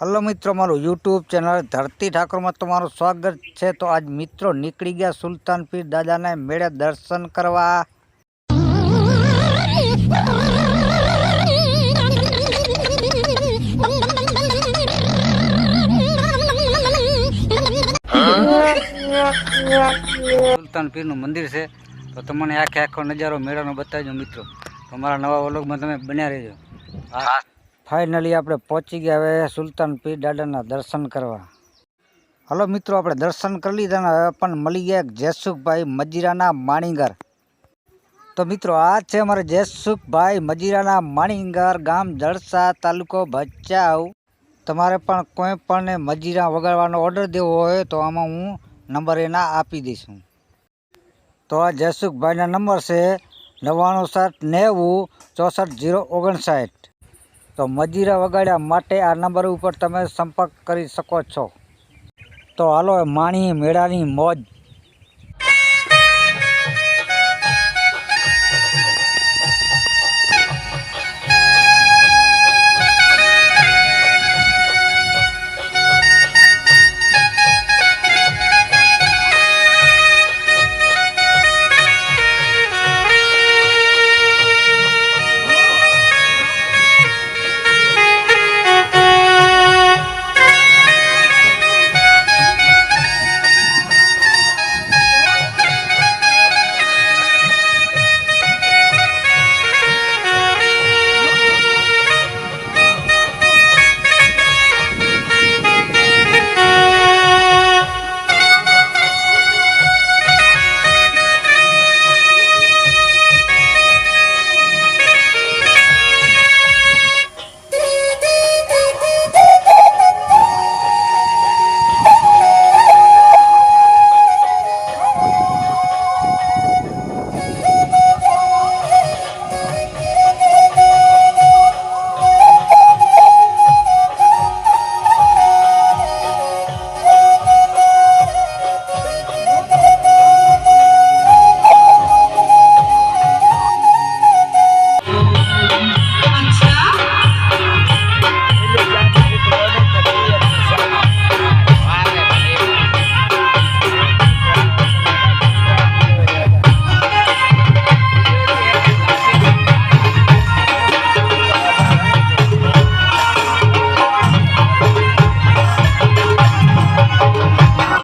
Hello મિત્રો, મારું YouTube channel ધરતી ઠાકોરમાં તમારું સ્વાગત છે। તો આજ મિત્રો નીકળી ગયા સુલતાન પીર દાદાના મેળે દર્શન કરવા। સુલતાન પીરનું મંદિર છે, તો તમને આખો નજારો મેળાનો બતાવજો મિત્રો। તમારા નવા વ્લોગમાં તમે બન્યા રહેજો। ફાઇનલી આપણે પહોંચી ગયા હવે સુલતાન પીર દાદાના દર્શન કરવા। હલો મિત્રો, આપણે દર્શન કરી લીધા ને હવે પણ મળી ગયા જયસુખભાઈ મજીરાના માણીગર। તો મિત્રો આ છે અમારે જયસુખભાઈ મજીરાના માણીગર, ગામ જડસા, તાલુકો ભચાઉ। તમારે પણ કોઈ પણ મજીરા વગાડવાનો ઓર્ડર દેવો હોય તો આમાં હું નંબર એના આપી દઈશું। તો આ જયસુખભાઈના નંબર છે 9979064059। તો મજીરા વગાડ્યા માટે આ નંબર ઉપર તમે સંપર્ક કરી શકો છો। તો હાલો માણી મેળાની મોજ।